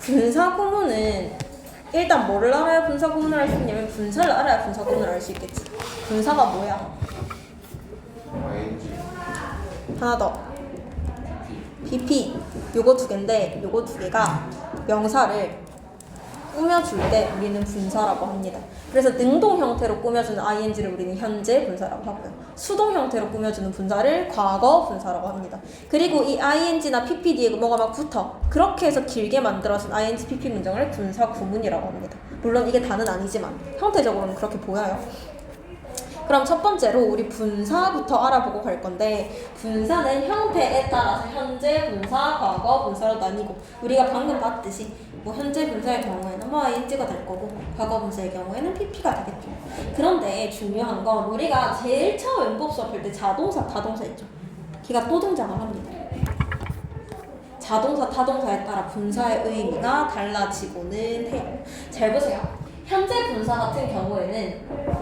분사 구문은 일단 뭐를 알아야 분사 구문을 할 수 있냐면 분사를 알아야 분사 구문을 알 수 있겠지. 분사가 뭐야? ing. 하나 더. BP. 요거 두 개인데 요거 두 개가 명사를 꾸며줄 때 우리는 분사라고 합니다. 그래서 능동 형태로 꾸며주는 ing를 우리는 현재 분사라고 하고요. 수동 형태로 꾸며주는 분사를 과거 분사라고 합니다. 그리고 이 ing나 pp 뒤에 뭐가 막 붙어. 그렇게 해서 길게 만들어진 ing, pp 문장을 분사 구문이라고 합니다. 물론 이게 다는 아니지만 형태적으로는 그렇게 보여요. 그럼 첫 번째로 우리 분사부터 알아보고 갈 건데, 분사는 형태에 따라서 현재 분사, 과거 분사로 나뉘고, 우리가 방금 봤듯이 뭐 현재 분사의 경우에는 뭐 ing가 될 거고, 과거 분사의 경우에는 pp가 되겠죠. 그런데 중요한 건 우리가 제일 처음 문법 수업할 때 자동사, 타동사 있죠. 걔가 또 등장을 합니다. 자동사, 타동사에 따라 분사의 의미가 달라지고는 해요. 잘 보세요. 현재 분사 같은 경우에는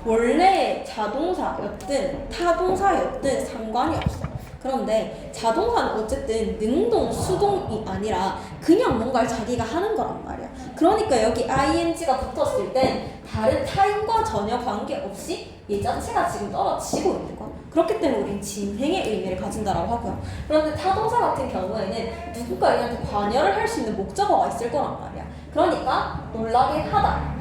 원래 자동사였든 타동사였든 상관이 없어. 그런데 자동사는 어쨌든 능동, 수동이 아니라 그냥 뭔가를 자기가 하는 거란 말이야. 그러니까 여기 ing가 붙었을 땐 다른 타인과 전혀 관계없이 얘 자체가 지금 떨어지고 있는 거야. 그렇기 때문에 우린 진행의 의미를 가진다라고 하고요. 그런데 타동사 같은 경우에는 누군가 얘한테 관여를 할 수 있는 목적어가 있을 거란 말이야. 그러니까 놀라게 하다.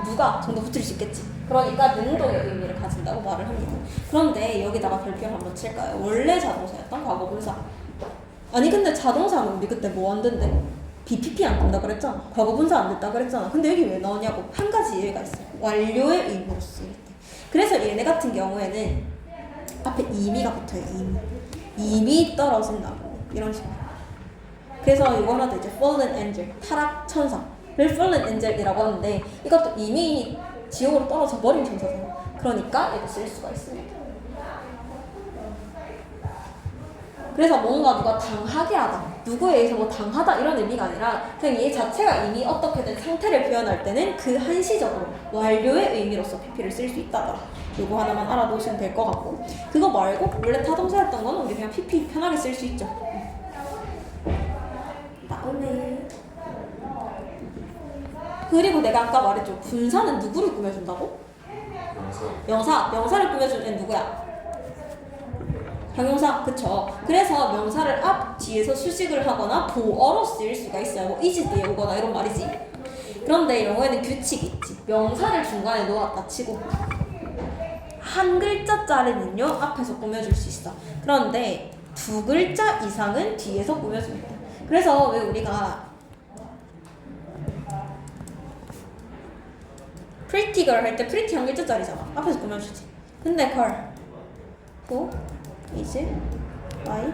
누가 정도 붙일 수 있겠지. 그러니까 능동의 의미를 가진다고 말을 합니다. 그런데 여기다가 별표를 한번 칠까요? 원래 자동사였던 과거 분사. 아니 근데 자동사는 우리 그때 뭐 안 된대? BPP 안 된다 그랬잖아. 과거 분사 안 됐다 그랬잖아. 근데 여기 왜 나오냐고. 한 가지 이유가 있어요. 완료의 의미로 쓰일 때. 그래서 얘네 같은 경우에는 앞에 이미가 붙어요. 이미 떨어진다. 이런 식으로. 그래서 이거 하나 더 이제 fallen angel, 타락 천사를 fallen angel이라고 하는데, 이것도 이미 지옥으로 떨어져 버린 천사잖아. 그러니까 얘도 쓸 수가 있습니다. 그래서 뭔가 누가 당하게 하다, 누구에 의해서 뭐 당하다 이런 의미가 아니라 그냥 얘 자체가 이미 어떻게든 상태를 표현할 때는 그 한시적으로 완료의 의미로서 pp를 쓸 수 있다더라. 요거 하나만 알아두시면 될 것 같고, 그거 말고 원래 타동사였던 거는 우리 그냥 pp 편하게 쓸 수 있죠. 다음에 그리고 내가 아까 말했죠. 분사는 누구를 꾸며준다고? 명사를 꾸며주는 애는 누구야? 형용사, 그쵸? 그래서 명사를 앞, 뒤에서 수식을 하거나 보어로 쓰일 수가 있어요. 뭐 is 뒤에 오거나 이런 말이지. 그런데 영어에는 규칙이 있지. 명사를 중간에 놓았다 치고 한 글자짜리는요 앞에서 꾸며줄 수 있어. 그런데 두 글자 이상은 뒤에서 꾸며줍니다. 그래서 왜 우리가 pretty girl 할 때 pretty 한 글자짜리잖아. 앞에서 꾸며주지. 근데 girl, who is my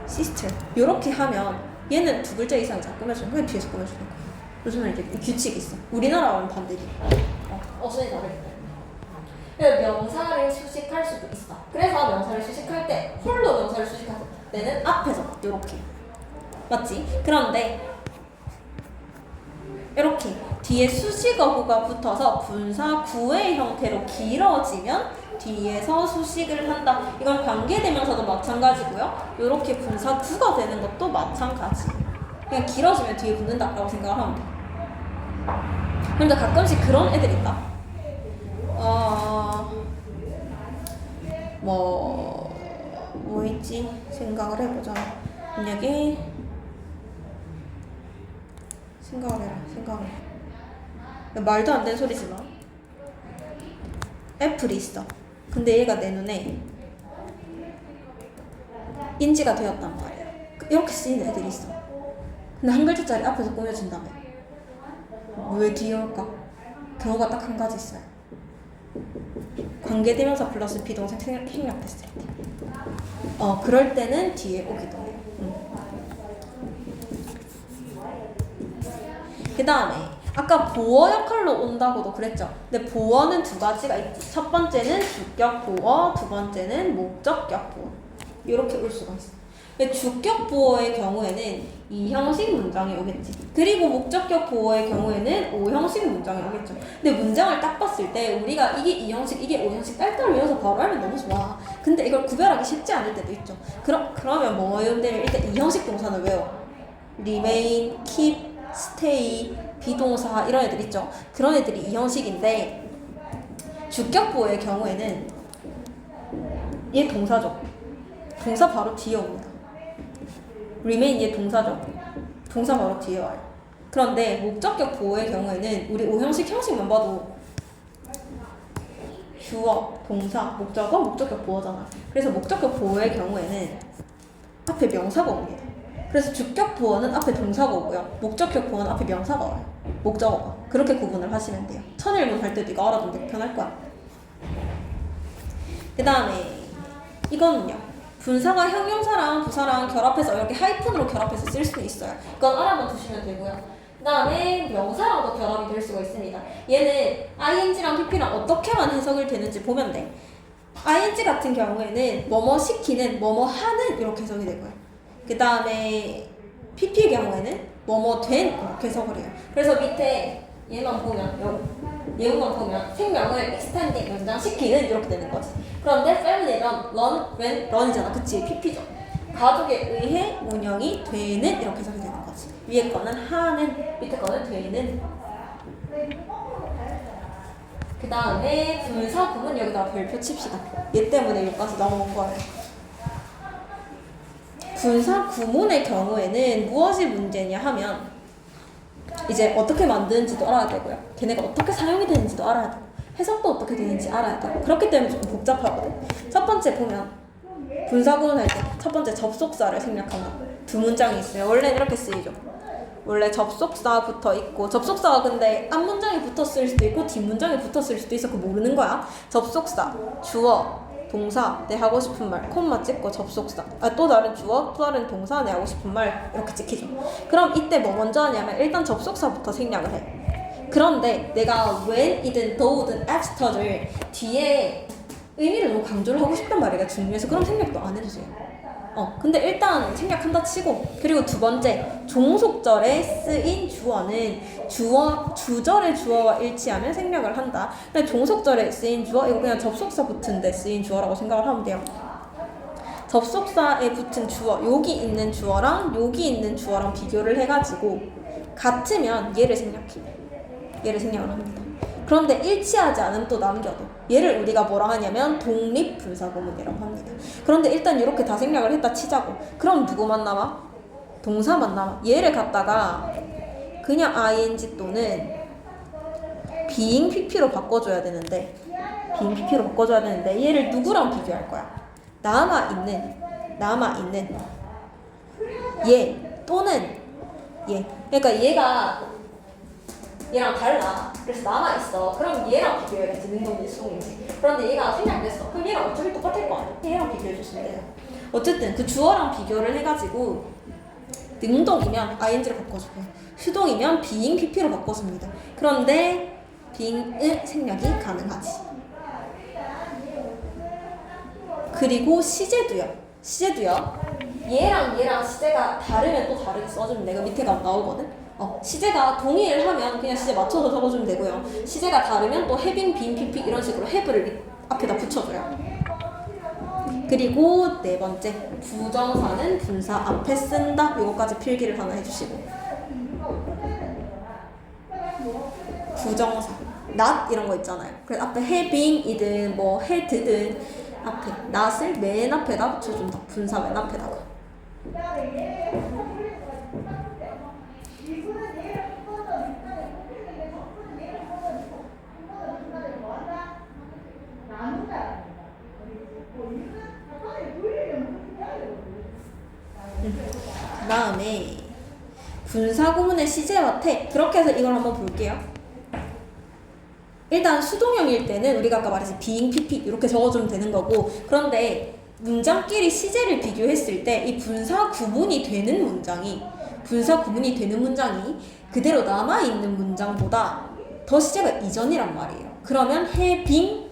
sister 요렇게 하면 얘는 두 글자 이상이 잘 꾸며주는 거야. 뒤에서 꾸며주는 거야. 요즘은 이렇게 규칙이 있어. 우리나라와는 반대지. 어순이 다르기 때문에. 명사를 수식할 수도 있어. 그래서 명사를 수식할 때, 홀로 명사를 수식할 때는 앞에서 요렇게. 맞지? 그런데 이렇게 뒤에 수식어구가 붙어서 분사 구의 형태로 길어지면 뒤에서 수식을 한다. 이건 관계대명사도 마찬가지고요. 이렇게 분사 구가 되는 것도 마찬가지. 그냥 길어지면 뒤에 붙는다라고 생각을 하면 돼. 그런데 가끔씩 그런 애들 있다. 뭐 있지? 생각을 해보자. 만약에 생각을 해라. 말도 안 되는 소리지만 애플이 있어. 근데 얘가 내 눈에 인지가 되었단 말이야. 이렇게 쓰이는 애들이 있어. 근데 한 글자짜리 앞에서 꾸며준다며. 왜 뒤에 올까? 경우가 딱 한 가지 있어요. 관계대명사 플러스 비동사 생략됐을 때. 그럴 때는 뒤에 오기도 해요. 그 다음에 아까 보어 역할로 온다고도 그랬죠. 근데 보어는 두 가지가 있지. 첫 번째는 주격 보어, 두 번째는 목적격 보어. 이렇게 올 수가 있어. 근데 주격 보어의 경우에는 이형식 문장이 오겠지. 그리고 목적격 보어의 경우에는 오형식 문장이 오겠죠. 근데 문장을 딱 봤을 때 우리가 이게 이형식, 이게 오형식 딸딸 외워서 바로 알면 너무 좋아. 근데 이걸 구별하기 쉽지 않을 때도 있죠. 그러면 뭐 외우면 일단 이형식 동사는 외워. remain, keep, stay, 비동사 이런 애들 있죠. 그런 애들이 이 형식인데 주격보의 경우에는 얘 동사죠. 동사 바로 뒤에 옵니다. remain 얘 동사죠. 동사 바로 뒤에 와요. 그런데 목적격 보호의 경우에는 우리 5형식 형식만 봐도 주어, 동사, 목적어, 목적격 보호잖아. 그래서 목적격 보호의 경우에는 앞에 명사가 옵니다. 그래서 주격 보호는 앞에 동사가 오고요. 목적격 보호는 앞에 명사가 와요. 목적어가. 그렇게 구분을 하시면 돼요. 천일문 할 때도 이거 알아두면 되게 편할 거야. 그 다음에 이거는요. 분사가 형용사랑 부사랑 결합해서 이렇게 하이픈으로 결합해서 쓸 수도 있어요. 이건 알아만 두시면 되고요. 그 다음에 명사랑도 결합이 될 수가 있습니다. 얘는 ing랑 pp랑 어떻게만 해석이 되는지 보면 돼. ing 같은 경우에는 뭐뭐 시키는, 뭐뭐 하는 이렇게 해석이 되고요. 그 다음에 pp의 경우에는 뭐뭐 된 이렇게 해석을 해요. 그래서 밑에 얘만 보면 예문만 보면 생명을 extending, 연장시키는 이렇게 되는 거지. 그런데 family는 run이잖아. 그치? pp죠. 가족에 의해 운영이 되는 이렇게 해석이 되는 거지. 위에 거는 하는, 밑에 거는 되는. 그 다음에 분사 구문 여기다 별표 칩시다. 얘 때문에 여기까지 넘어온 거예요. 분사 구문의 경우에는 무엇이 문제냐 하면 이제 어떻게 만드는지도 알아야 되고요. 걔네가 어떻게 사용이 되는지도 알아야 되고 해석도 어떻게 되는지 알아야 되고 그렇기 때문에 조금 복잡하거든. 첫 번째 보면 분사 구문 할 때 첫 번째 접속사를 생략한다. 두 문장이 있어요. 원래는 이렇게 쓰이죠. 원래 접속사 붙어 있고 접속사가 근데 앞 문장에 붙었을 수도 있고 뒷 문장에 붙었을 수도 있어. 그거 모르는 거야. 접속사, 주어, 동사, 내 하고 싶은 말, 콤마 찍고 접속사. 또 다른 주어, 또 다른 동사, 내 하고 싶은 말 이렇게 찍히죠. 그럼 이때 뭐 먼저 하냐면 일단 접속사부터 생략을 해. 그런데 내가 when이든 though든 after를 뒤에 의미를 너무 강조를 하고 싶단 말이야. 중요해서 그럼 생략도 안 해주세요. 근데 일단 생략한다 치고 그리고 두 번째 종속절에 쓰인 주어는 주절의 주어와 일치하면 생략을 한다. 근데 종속절에 쓰인 주어 이거 그냥 접속사 붙은 데 쓰인 주어라고 생각을 하면 돼요. 접속사에 붙은 주어 여기 있는 주어랑 여기 있는 주어랑 비교를 해가지고 같으면 얘를 생략을 합니다. 그런데 일치하지 않으면 또 남겨도 얘를 우리가 뭐라 하냐면 독립분사구문이라고 합니다. 그런데 일단 이렇게 다 생략을 했다 치자고. 그럼 누구만 남아? 동사만 남아. 얘를 갖다가 그냥 ing 또는 being pp로 바꿔줘야 되는데 얘를 누구랑 비교할 거야? 남아있는 얘 또는 얘. 그러니까 얘랑 달라. 그래서 남아있어. 그럼 얘랑 비교해야지. 능동인지 수동인지. 그런데 얘가 생략됐어. 그럼 얘랑 어차피 똑같을 거 아니야. 얘랑 비교해주시면 돼요. 어쨌든 그 주어랑 비교를 해가지고 능동이면 ing를 바꿔주고요. 수동이면 being pp로 바꿔줍니다. 그런데 being의 생략이 가능하지. 그리고 시제도요. 얘랑 시제가 다르면 또 다르게 써주면 내가 밑에 가면 나오거든. 시제가 동일하면 그냥 시제 맞춰서 적어주면 되고요. 시제가 다르면 또 having, being, pp 이런 식으로 have를 앞에다 붙여줘요. 그리고 네 번째, 부정사는 분사 앞에 쓴다. 이거까지 필기를 하나 해주시고. 부정사, not 이런 거 있잖아요. 그래서 앞에 having이든 뭐 had든 앞에 not을 맨 앞에다 붙여준다. 분사 맨 앞에다가. 그 다음에 분사구문의 시제와 태 그렇게 해서 이걸 한번 볼게요. 일단 수동형일 때는 우리가 아까 말했지 being, pp 이렇게 적어주면 되는 거고 그런데 문장끼리 시제를 비교했을 때 이 분사구문이 되는 문장이 그대로 남아있는 문장보다 더 시제가 이전이란 말이에요. 그러면 having,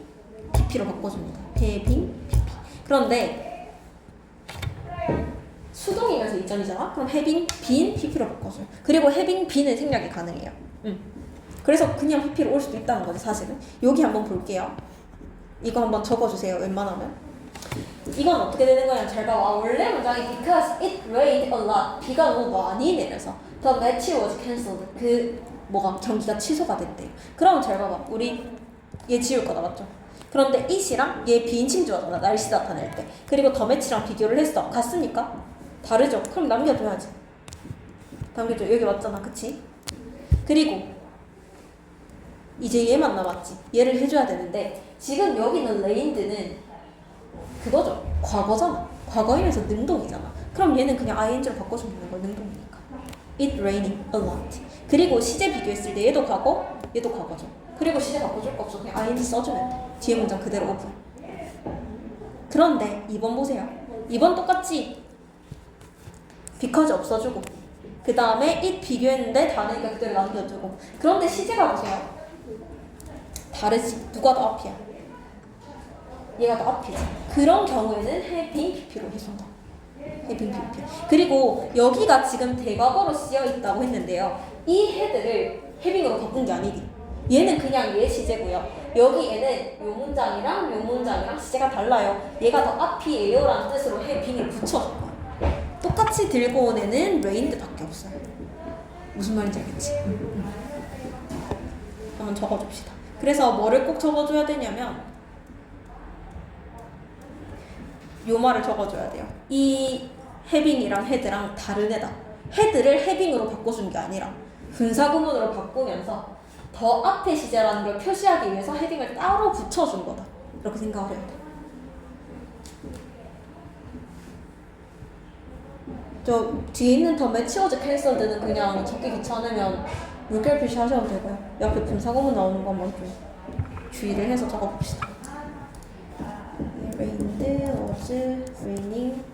pp로 바꿔줍니다. having, pp. 그런데 수동이면서 이전이잖아? 그럼 having been, pp로 바꿔줘요. 그리고 having been은 생략이 가능해요. 그래서 그냥 pp로 올 수도 있다는 거지 사실은. 여기 한번 볼게요. 이거 한번 적어주세요. 웬만하면. 이건 어떻게 되는 거냐? 잘 봐. 원래 문장이 because it rained a lot. 비가 너무 많이 내려서 the match was cancelled. 그 뭐가 경기가 취소가 됐대요. 그럼 잘 봐봐. 우리 얘 지울 거다 맞죠? 그런데 it이랑 얘 비인칭주어잖아. 날씨 나타낼 때. 그리고 the match랑 비교를 했어. 같습니까? 다르죠? 그럼 남겨줘야지. 남겨줘. 여기 맞잖아. 그치? 그리고 이제 얘만 남았지. 얘를 해줘야 되는데 지금 여기는 rained는 그거죠. 과거잖아. 과거이면서 능동이잖아. 그럼 얘는 그냥 ing로 바꿔주면 되는 거야. 능동이니까. It raining a lot. 그리고 시제 비교했을 때 얘도 과거, 얘도 과거죠. 그리고 시제 바꿔줄 거 없어. 그냥 ing 써주면 돼. 뒤에 문장 그대로 오픈. 그런데 2번 보세요. 2번 똑같이 because 없어주고 그 다음에 it 비교했는데 다르니까 그대로 남겨주고 그런데 시제가 보세요. 다르지. 누가 더 앞이야? 얘가 더 앞이지. 그런 경우에는 having pp로 해준다. having pp. 그리고 여기가 지금 대과거로 쓰여 있다고 했는데요. 이 head를 having으로 바꾼 게 아니지. 얘는 그냥 얘 시제고요. 여기 얘는 요 문장이랑 시제가 달라요. 얘가 더 앞이에요 라는 뜻으로 having을 붙여준 거야. 똑같이 들고 온 애는 rained 밖에 없어요. 무슨 말인지 알겠지? 한번 적어줍시다. 그래서 뭐를 꼭 적어줘야 되냐면 요 말을 적어줘야 돼요. 이 having이랑 head랑 다른 애다. head를 having으로 바꿔준 게 아니라 분사구문으로 바꾸면서 더 앞에 시제라는 걸 표시하기 위해서 헤딩을 따로 붙여준 거다. 이렇게 생각을 해야 돼. 저 뒤에 있는 더 매치워즈 캔슬드는 그냥 적기 귀찮으면 물결 표시하셔도 되고요. 옆에 분사구문 나오는 것만 좀 주의를 해서 적어봅시다. rained, was, raining,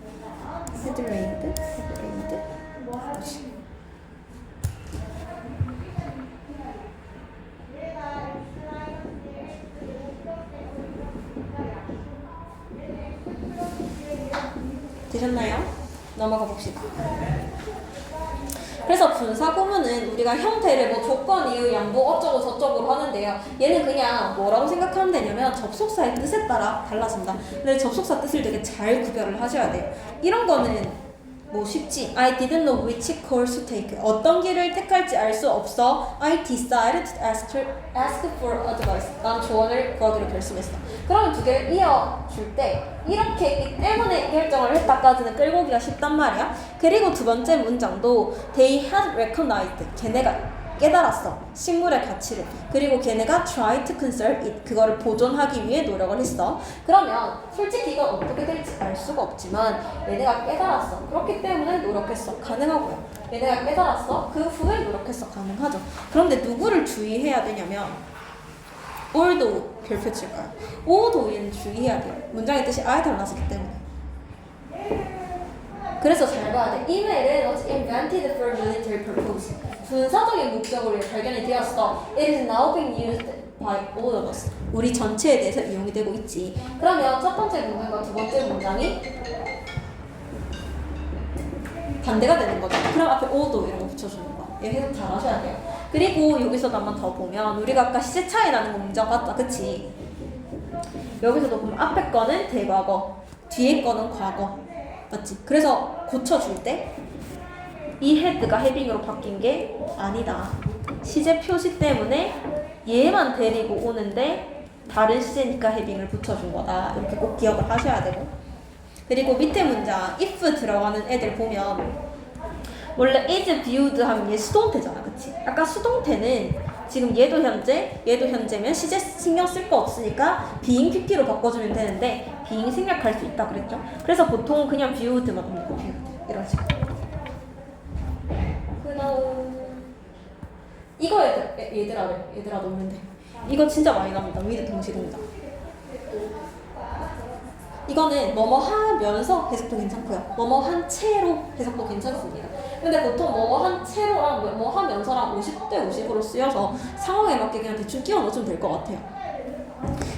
had rained, was. 되셨나요? 넘어가 봅시다. 그래서 분사구문은 우리가 형태를 뭐 조건, 이유, 양보 어쩌고 저쩌고 하는데요. 얘는 그냥 뭐라고 생각하면 되냐면 접속사의 뜻에 따라 달라진다. 근데 접속사 뜻을 되게 잘 구별을 하셔야 돼요. 이런 거는 뭐 쉽지. I didn't know which course to take. 어떤 길을 택할지 알 수 없어. I decided to ask for advice. 난 조언을 구하기로 결심했어. 그러면 두 개를 이어줄 때 이렇게 있기 때문에 이 결정을 했다까지는 끌고 오기가 쉽단 말이야. 그리고 두 번째 문장도 They had recognized. 걔네가 깨달았어. 식물의 가치를. 그리고 걔네가 try to conserve it. 그거를 보존하기 위해 노력을 했어. 그러면 솔직히 이건 어떻게 될지 알 수가 없지만 얘네가 깨달았어. 그렇기 때문에 노력했어. 가능하고요. 얘네가 깨달았어. 그 후에 노력했어. 가능하죠. 그런데 누구를 주의해야 되냐면 올도 별표 칠까요? 오도 얘는 주의해야 돼요. 문장의 뜻이 아예 달라지기 때문에. 그래서 잘 봐야 돼. 이메일은 was invented for military purpose. 군사적인 목적으로 발견이 되었어. It is now being used by all of us. 우리 전체에 대해서 이용이 되고 있지. 그러면 첫 번째 문장과 두 번째 문장이 반대가 되는 거죠. 그럼 앞에 all도 이런 거 붙여주는 거. 이렇게 해서 잘 하셔야 돼요. 그리고 여기서도 한번 더 보면 우리가 아까 시제 차이 나는 거 문장 봤다. 그치? 여기서도 보면 앞에 거는 대과거, 뒤에 거는 과거. 맞지? 그래서 고쳐줄 때 이 헤드가 헤딩으로 바뀐 게 아니다. 시제 표시 때문에 얘만 데리고 오는데 다른 시제니까 헤딩을 붙여준 거다. 이렇게 꼭 기억을 하셔야 되고. 그리고 밑에 문장 if 들어가는 애들 보면 원래 is viewed 하면 얘 수동태잖아. 그치? 아까 수동태는 지금 얘도 현재면 시제 신경 쓸 거 없으니까 being pp로 바꿔주면 되는데 being 생략할 수 있다 그랬죠? 그래서 보통 그냥 viewed만 합니다. viewed. 이런 식으로. 이거 얘들아 놓는데 이거 진짜 많이 납니다. with 동시동작. 이거는 뭐뭐 하면서 해석도 괜찮고요. 뭐뭐 한 채로 해석도 괜찮습니다. 근데 보통 뭐뭐 한 채로랑 뭐뭐 하면서랑 50대 50으로 쓰여서 상황에 맞게 그냥 대충 끼워 넣으면 될 것 같아요.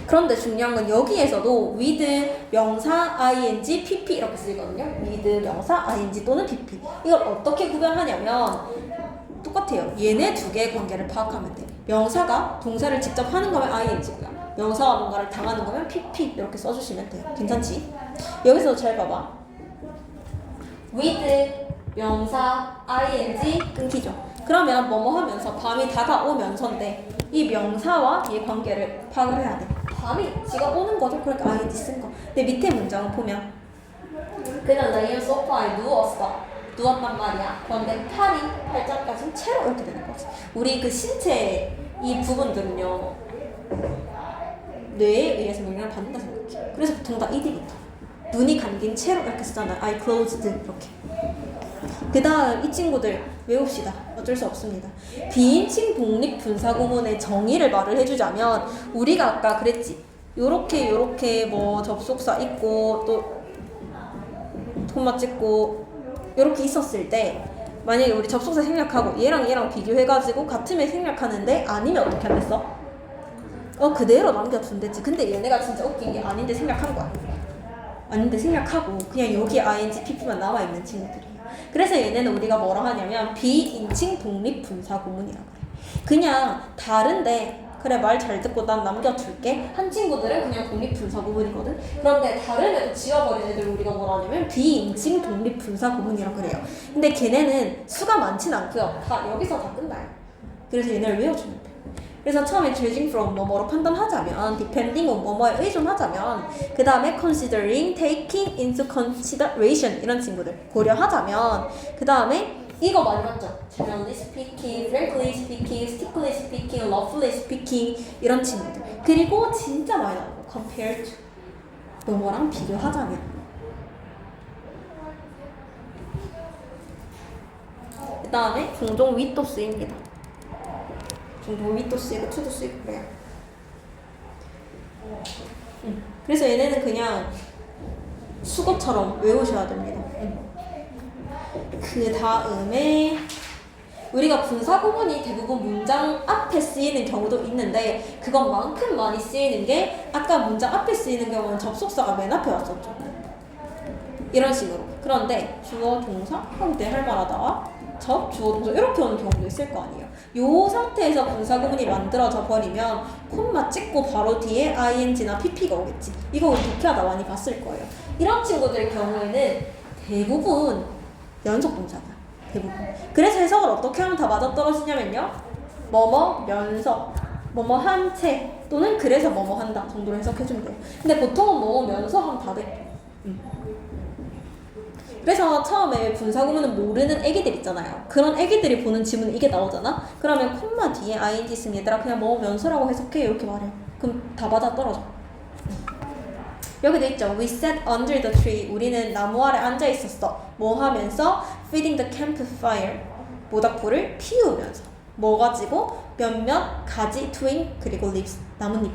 그런데 중요한 건 여기에서도 with 명사 ing pp 이렇게 쓰이거든요. with 명사 ing 또는 pp. 이걸 어떻게 구별하냐면 똑같아요. 얘네 두 개의 관계를 파악하면 돼. 명사가 동사를 직접 하는 거면 ing고요. 명사가 뭔가를 당하는 거면 pp 이렇게 써주시면 돼요. 괜찮지? 여기서 잘 봐봐. with 명사 ing 끊기죠. 그러면 뭐뭐 하면서 밤이 다가오면서인데 이 명사와 이 관계를 파악을 해야 돼. 밤이 지가 오는 거죠. 그러니까 ing 쓴 거. 근데 밑에 문장을 보면 그는 레이언 소파에 누웠단 말이야. 그런데 팔짱까지는 채로 이렇게 되는 거지. 우리 그 신체 이 부분들은요 뇌에 의해서 영향을 받는다 생각해. 그래서 보통 다 ED부터 눈이 감긴 채로 이렇게 쓰잖아. eye closed 이렇게. 그 다음 이 친구들 외웁시다. 어쩔 수 없습니다. 비인칭 독립 분사 구문의 정의를 말을 해주자면 우리가 아까 그랬지. 요렇게 뭐 접속사 있고 또 콤마 찍고 요렇게 있었을 때 만약에 우리 접속사 생략하고 얘랑 비교해가지고 같으면 생략하는데 아니면 어떻게 하겠어? 그대로 남겨둔댔지. 근데 얘네가 진짜 웃긴 게 아닌데 생략한 거야. 아닌데 생략하고 그냥 여기 ing, pp만 남아있는 친구들이에요. 그래서 얘네는 우리가 뭐라 하냐면 비인칭 독립 분사 구문이라고 그래. 그냥 다른데 그래 말 잘 듣고 난 남겨둘게 한 친구들은 그냥 독립 분사 구문이거든. 그런데 다른 애도 지워버린 애들 우리가 뭐라 하냐면 비인칭 독립 분사 구문이라고 그래요. 근데 걔네는 수가 많진 않고요. 다 여기서 다 끝나요. 그래서 얘네를 외워주면 돼. 그래서 처음에 judging from 뭐뭐로 판단하자면 depending on 뭐뭐에 의존하자면 그 다음에 considering, taking into consideration 이런 친구들 고려하자면 그 다음에 이거 많이 봤죠? generally speaking, frankly speaking, strictly speaking, lawfully speaking 이런 친구들. 그리고 진짜 많이 나오고 compared to 뭐뭐랑 비교하자면. 그 다음에 종종 with도 쓰입니다. 종종 with도 쓰이고 to도 쓰이고 그래요. 그래서 얘네는 그냥 수거처럼 외우셔야 됩니다. 그 다음에 우리가 분사 구문이 대부분 문장 앞에 쓰이는 경우도 있는데 그것만큼 많이 쓰이는 게 아까 문장 앞에 쓰이는 경우는 접속사가 맨 앞에 왔었죠. 이런 식으로. 그런데 주어, 동사, 하고 때 할 말하다가 접, 주어, 동사 이렇게 오는 경우도 있을 거 아니에요. 요 상태에서 분사 구문이 만들어져 버리면 콤마 찍고 바로 뒤에 ing나 pp가 오겠지. 이거 우리 독해하다 많이 봤을 거예요. 이런 친구들 경우에는 대부분 연속 동사가 대부분. 그래서 해석을 어떻게 하면 다 맞아떨어지냐면요. 뭐뭐 면서, 뭐뭐 한 채 또는 그래서 뭐뭐 한다 정도로 해석해주면 돼요. 근데 보통은 뭐뭐 면서 하면 다 돼. 그래서 처음에 분사 구문은 모르는 애기들 있잖아요. 그런 애기들이 보는 지문은 이게 나오잖아. 그러면 콤마 뒤에 ing 있으면 얘들아 그냥 뭐 면서라고 해석해 이렇게 말해. 그럼 다 맞아떨어져. 여기도 있죠. We sat under the tree. 우리는 나무 아래 앉아 있었어. 뭐 하면서? Feeding the campfire. 모닥불을 피우면서. 뭐 가지고? 몇몇 가지, twig, 그리고 leaves. 나뭇잎.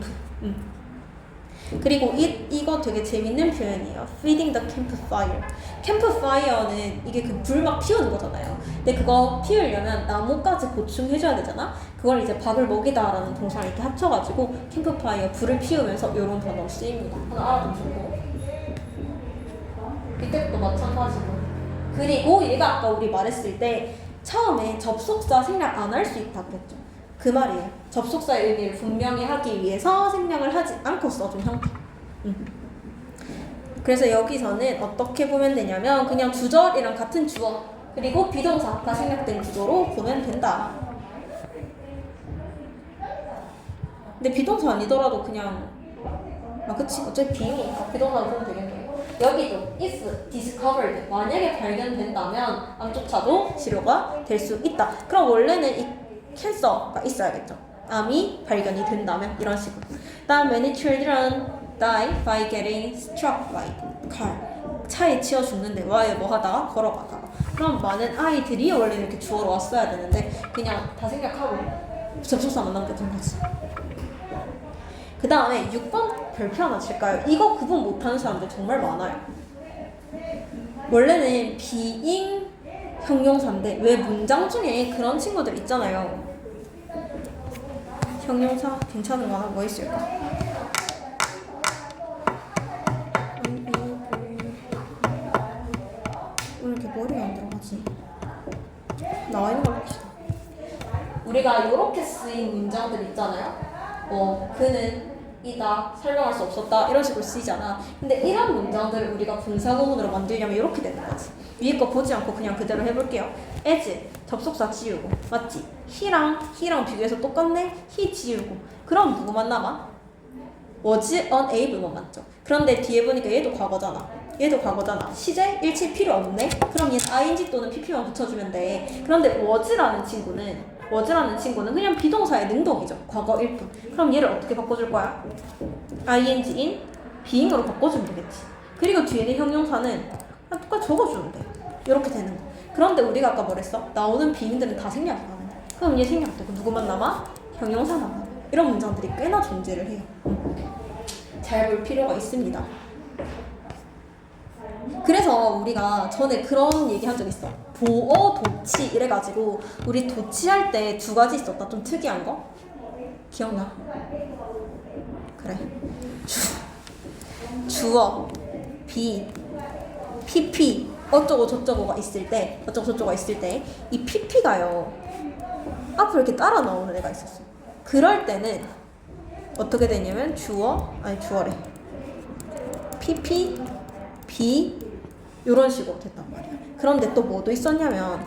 그리고 이거 되게 재밌는 표현이에요. Feeding the campfire. campfire는 이게 그 불 막 피우는 거잖아요. 근데 그거 피우려면 나무까지 보충해줘야 되잖아. 그걸 이제 밥을 먹이다라는 동사를 이렇게 합쳐가지고 campfire 불을 피우면서 이런 단어로 쓰입니다. 하나 알아두시고 이때도 마찬가지고. 그리고 얘가 아까 우리 말했을 때 처음에 접속사 생략 안 할 수 있다 그랬죠. 그 말이에요. 접속사의 의미를 분명히 하기 위해서 생략을 하지 않고 써준 형태. 그래서 여기서는 어떻게 보면 되냐면 그냥 주절이랑 같은 주어 그리고 비동사가 생략된 구조로 보면 된다. 근데 비동사 아니더라도 그냥 그치 어차피 비유니까 비동사로 보면 되겠네요. 여기도 if discovered 만약에 발견된다면 암조차도 치료가 될 수 있다. 그럼 원래는 이 캔서가 있어야겠죠. 암이 발견이 된다면 이런 식으로. 다음 many children die by getting struck by car. 차에 치여 죽는데 와에 뭐 하다가 걸어가다가. 그럼 많은 아이들이 원래 이렇게 주어로 왔어야 되는데 그냥 다 생략하고 접속사만 남겨둔 거지. 그 다음에 6번 별표 하나 칠까요? 이거 구분 못하는 사람들 정말 많아요. 원래는 비잉 형용사인데 왜 문장 중에 그런 친구들 있잖아요. 형용사 괜찮은 거 하나 뭐 있을까? 왜 이렇게 머리가 안 들어가지? 나와 있는 걸 봅시다. 우리가 이렇게 쓰인 문장들 있잖아요. 그는 이다, 설명할 수 없었다 이런 식으로 쓰이잖아. 근데 이런 문장들을 우리가 분사구문으로 만들려면 이렇게 되는 거지. 위에 거 보지 않고 그냥 그대로 해볼게요. as 접속사 지우고 맞지? he랑 비교해서 똑같네? he 지우고 그럼 누구만 남아? was unable만 맞죠? 그런데 뒤에 보니까 얘도 과거잖아. 시제 일치 필요 없네? 그럼 얘는 ing 또는 pp만 붙여주면 돼. 그런데 was라는 친구는 그냥 비동사의 능동이죠. 과거 1분. 그럼 얘를 어떻게 바꿔줄 거야? ing인 being으로 바꿔주면 되겠지. 그리고 뒤에는 형용사는 그냥 똑같이 적어주면 돼. 이렇게 되는 거. 그런데 우리가 아까 뭐랬어? 나오는 being들은 다 생략 안 해. 그럼 얘 생략 되고 누구만 남아? 형용사 남아. 이런 문장들이 꽤나 존재를 해요. 잘 볼 필요가 있습니다. 그래서 우리가 전에 그런 얘기 한 적 있어. 보어, 도치 이래가지고 우리 도치할 때 두 가지 있었다. 좀 특이한 거. 기억나? 그래. 주어, be, pp 어쩌고 저쩌고가 있을 때 이 pp가요 앞으로 이렇게 따라 나오는 애가 있었어. 그럴 때는 어떻게 되냐면 주어래. pp, be 이런 식으로 됐단 말이야. 그런데 또 뭐도 있었냐면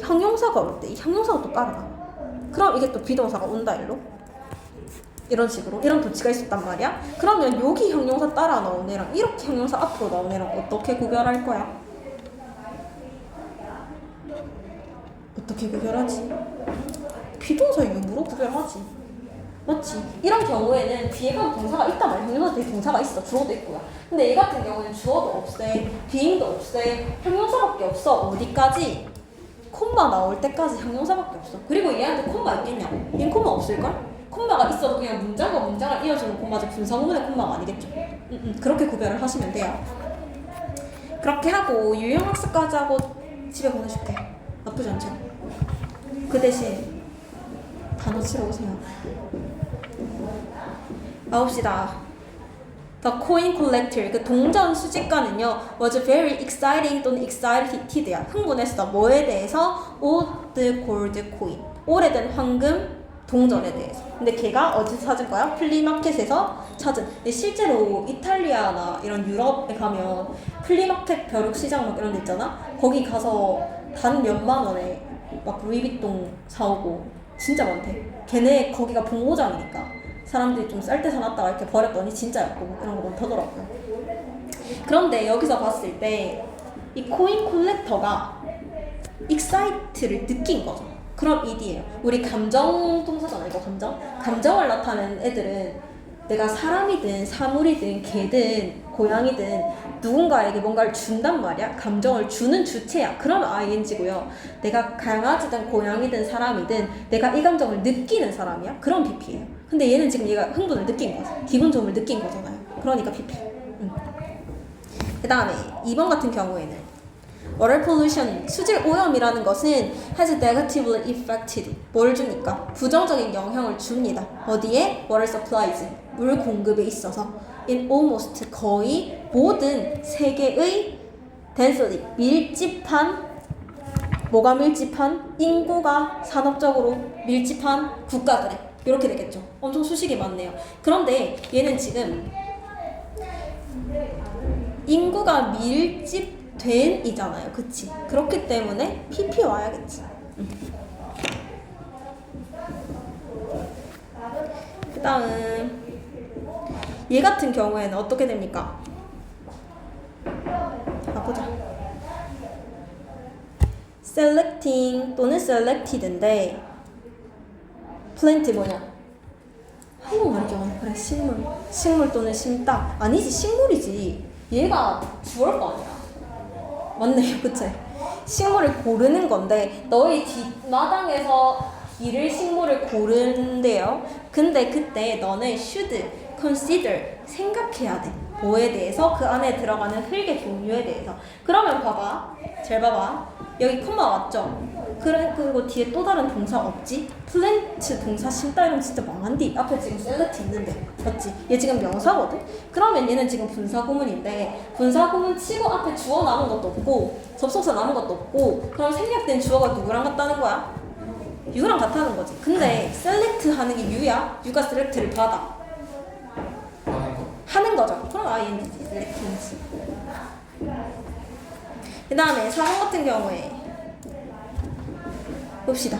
형용사가 올 때 이 형용사가 또 따라가. 그럼 이게 또 비동사가 온다 일로. 이런 식으로 이런 도치가 있었단 말이야. 그러면 여기 형용사 따라 나온 애랑 이렇게 형용사 앞으로 나온 애랑 어떻게 구별할 거야? 어떻게 구별하지? 비동사 유무로 구별하지. 맞지? 이런 경우에는 뒤에 가면 동사가 있단 말이야. 형용사 뒤에 동사가 있어. 주어도 있고요. 근데 얘 같은 경우는 주어도 없애, being도 없애, 형용사밖에 없어. 어디까지? 콤마 나올 때까지 형용사밖에 없어. 그리고 얘한테 콤마 있겠냐? 얘는 콤마 없을걸? 콤마가 있어도 그냥 문장과 문장을 이어주는 콤마지 분사구문의 콤마가 아니겠죠. 그렇게 구별을 하시면 돼요. 그렇게 하고 유형학습까지 하고 집에 보내줄게. 나쁘지 않죠? 그 대신 단어 치러 오세요. 나옵시다. The coin collector, 그 동전 수집가는요 was very exciting 또는 excited야. 흥분했어. 뭐에 대해서? old gold coin, 오래된 황금 동전에 대해서. 근데 걔가 어디서 찾은 거야? 플리마켓에서 찾은. 근데 실제로 이탈리아나 이런 유럽에 가면 플리마켓 벼룩시장 막 이런 데 있잖아? 거기 가서 단 몇만 원에 막 루이비통 사오고 진짜 많대. 걔네 거기가 본고장이니까 사람들이 좀 쌀 때 사놨다가 이렇게 버렸더니 진짜였고 이런 거 많더라고요. 그런데 여기서 봤을 때 이 코인 콜렉터가 익사이트를 느낀 거죠. 그럼 id예요. 우리 감정 동사잖아 이거 감정을 나타내는 애들은 내가 사람이든 사물이든 개든 고양이든 누군가에게 뭔가를 준단 말이야. 감정을 주는 주체야. 그럼 ing고요. 내가 강아지든 고양이든 사람이든 내가 이 감정을 느끼는 사람이야. 그럼 pp예요. 근데 얘는 지금 얘가 흥분을 느낀 거지. 기분 좋음을 느낀 거잖아요. 그러니까 pp. 그 다음에 2번 같은 경우에는 water pollution, 수질 오염이라는 것은 has negatively affected, 뭘 주니까? 부정적인 영향을 줍니다. 어디에? water supplies, 물 공급에 있어서 in almost, 거의 모든 세계의 densely, 밀집한, 뭐가 밀집한? 인구가 산업적으로 밀집한 국가들에 이렇게 되겠죠. 엄청 수식이 많네요. 그런데 얘는 지금 인구가 밀집된 이잖아요. 그치? 그렇기 때문에 PP 와야겠지. 그 다음 얘 같은 경우에는 어떻게 됩니까? 보자. selecting 또는 selected인데 plant 뭐냐? 한국말이죠. 그래, 식물 또는 심다. 아니지, 식물이지. 얘가 주어일 거 아니야. 맞네요, 그치? 식물을 고르는 건데 너희 뒷마당에서 기를 식물을 고르는데요. 근데 그때 너는 should consider, 생각해야 돼. 뭐에 대해서? 그 안에 들어가는 흙의 종류에 대해서. 그러면 봐봐, 잘 봐봐. 여기 콤마 왔죠? 그래, 그리고 뒤에 또 다른 동사 없지? 플랜트 동사 심다 이러면 진짜 망한디. 앞에 지금 셀렉트 있는데, 맞지? 얘 지금 명사거든? 그러면 얘는 지금 분사구문인데 분사구문 치고 앞에 주어 남은 것도 없고 접속사 남은 것도 없고 그럼 생략된 주어가 누구랑 같다는 거야? 유랑 같다는 거지. 근데 셀렉트 하는 게 유야? 유가 셀렉트를 받아. 하는 거죠. 그럼 ing지, selecting지. 그 다음에 4번 같은 경우에 봅시다.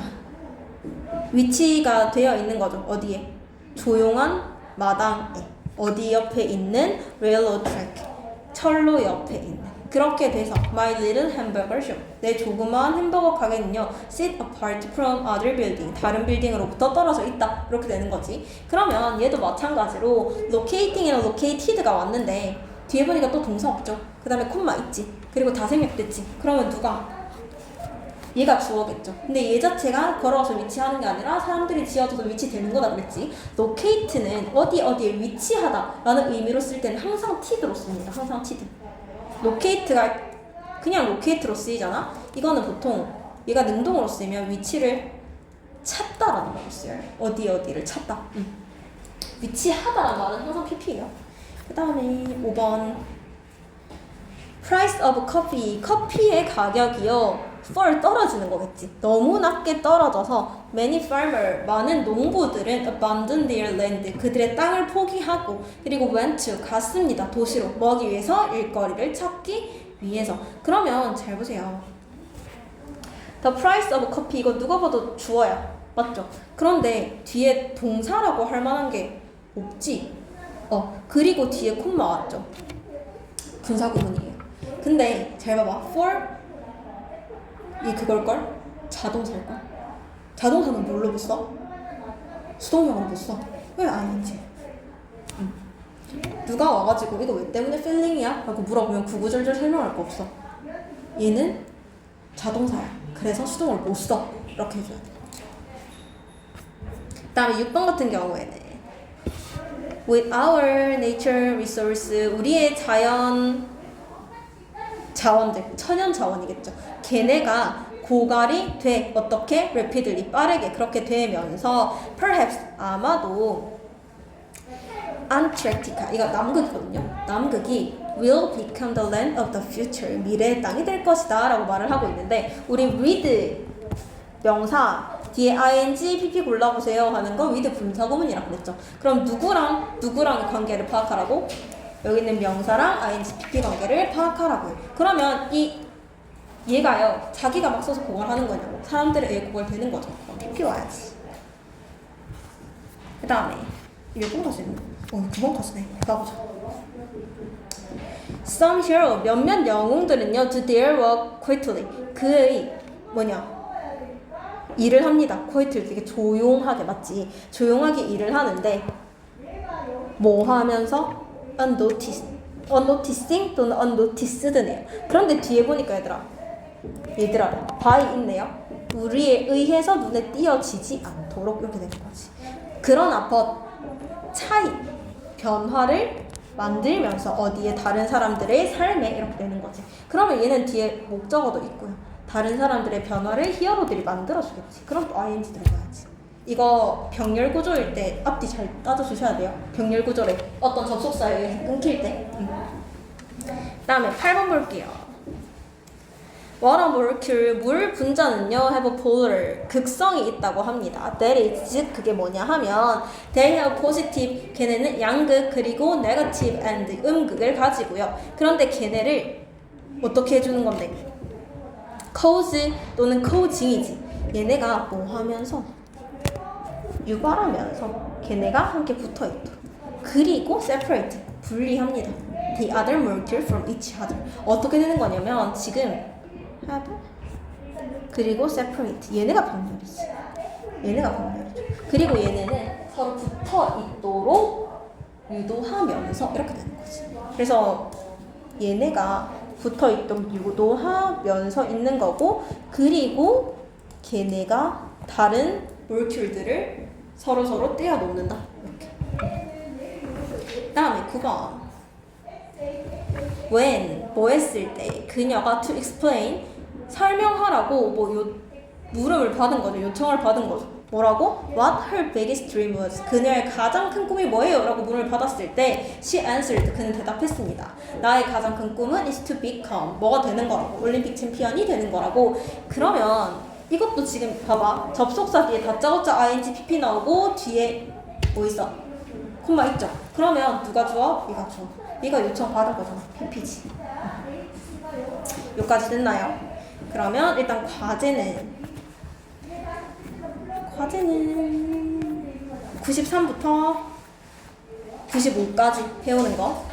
위치가 되어 있는 거죠. 어디에? 조용한 마당에. 어디 옆에 있는 railroad track. 철로 옆에 있는. 그렇게 돼서 my little hamburger shop. 내 조그마한 햄버거 가게는요. sit apart from other building. 다른 빌딩으로부터 떨어져 있다. 이렇게 되는 거지. 그러면 얘도 마찬가지로 locating이랑 located가 왔는데 뒤에 보니까 또 동사 없죠. 그 다음에 콤마 있지. 그리고 다 생략됐지. 그러면 누가? 얘가 주어겠죠. 근데 얘 자체가 걸어서 위치하는 게 아니라 사람들이 지어줘서 위치되는 거다 그랬지. locate는 어디에 위치하다 라는 의미로 쓸 때는 항상 tid로 씁니다. 항상 tid. locate가 그냥 locate로 쓰이잖아. 이거는 보통 얘가 능동으로 쓰이면 위치를 찾다라는 말로 써요. 어디를 찾다. 위치하다라는 말은 항상 pp예요. 그 다음에 5번 price of coffee. 커피의 가격이요. fall 떨어지는 거겠지. 너무 낮게 떨어져서 many farmer 많은 농부들은 abandon their land 그들의 땅을 포기하고 그리고 went to 갔습니다. 도시로 뭐 하기 위해서? 일거리를 찾기 위해서. 그러면 잘 보세요. The price of coffee 이거 누가 봐도 주어야. 맞죠? 그런데 뒤에 동사라고 할 만한 게 없지. 그리고 뒤에 콤마 왔죠. 분사 구문이에요. 근데 잘 봐봐. for 이 그걸걸? 자동사일걸? 자동사는 뭘로 못 써? 수동형으로 못 써. 왜 아닌지. 누가 와가지고 이거 왜 때문에 feeling이야? 라고 물어보면 구구절절 설명할 거 없어. 얘는 자동사야. 그래서 수동을 못 써. 이렇게 해줘야 돼. 그 다음에 6번 같은 경우에는 with our nature resource 우리의 자원들, 천연 자원이겠죠. 걔네가 고갈이 돼. 어떻게? rapidly, 빠르게 그렇게 되면서 perhaps, 아마도 Antarctica, 이거 남극이거든요. 남극이 will become the land of the future, 미래의 땅이 될 것이다 라고 말을 하고 있는데 우리 with 명사 뒤에 ing, pp 골라보세요 하는 거 with 분사구문이라고 그랬죠. 그럼 누구랑 관계를 파악하라고? 여기 있는 명사랑 ing, pp 관계를 파악하라고요. 그러면 얘가요 자기가 막 써서 고갈하는 거냐고. 사람들에 의해 고갈되는 거죠. 그럼 pp 와야지. 그 다음에 1번 가수네. 9번 가수네. 봐보자. Some hero, 몇몇 영웅들은요 do their work quickly. 그의 일을 합니다. quickly 되게 조용하게. 맞지? 조용하게 일을 하는데 뭐 하면서? unnoticing 또는 unnoticed네요. 그런데 뒤에 보니까 얘들아 by 있네요. 우리에 의해서 눈에 띄어지지 않도록 이렇게 되는 거지. 그러나 차이, 변화를 만들면서 어디에 다른 사람들의 삶에 이렇게 되는 거지. 그러면 얘는 뒤에 목적어도 있고요. 다른 사람들의 변화를 히어로들이 만들어주겠지. 그럼 또 ing 들어가야지. 이거 병렬 구조일 때 앞뒤 잘 따져주셔야 돼요. 병렬 구조래. 어떤 접속사에 의해서 끊길 때. 그 다음에 8번 볼게요. Water molecule, 물 분자는요 have a polar, 극성이 있다고 합니다. That is, 즉 그게 뭐냐 하면 they have positive, 걔네는 양극 그리고 negative and 음극을 가지고요. 그런데 걔네를 어떻게 해주는 건데? cause 또는 causing이지. 얘네가 뭐 하면서? 유발하면서 걔네가 함께 붙어있도록. 그리고 separate, 분리합니다. The other molecule from each other. 어떻게 되는 거냐면 지금 have 그리고 separate, 얘네가 병렬이지. 그리고 얘네는 서로 붙어있도록 유도하면서 이렇게 되는 거지. 그래서 얘네가 붙어있도록 유도하면서 있는 거고, 그리고 걔네가 다른 모lecule들을 서로 떼어놓는다. 이렇게. 그 다음에 9번. when, 뭐 했을 때 그녀가 to explain, 설명하라고 물음을 받은 거죠. 요청을 받은 거죠. 뭐라고? What her biggest dream was. 그녀의 가장 큰 꿈이 뭐예요? 라고 물음을 받았을 때 she answered, 그는 대답했습니다. 나의 가장 큰 꿈은 is to become, 뭐가 되는 거라고? 올림픽 챔피언이 되는 거라고. 그러면 이것도 지금 봐봐. 접속사 뒤에 다짜고짜 ing, pp 나오고 뒤에 뭐 있어? 콤마 있죠? 그러면 누가 줘? 얘가 줘. 얘가 요청받은 거잖아. PP지. 여기까지 됐나요? 그러면 일단 과제는 93부터 95까지 배우는 거.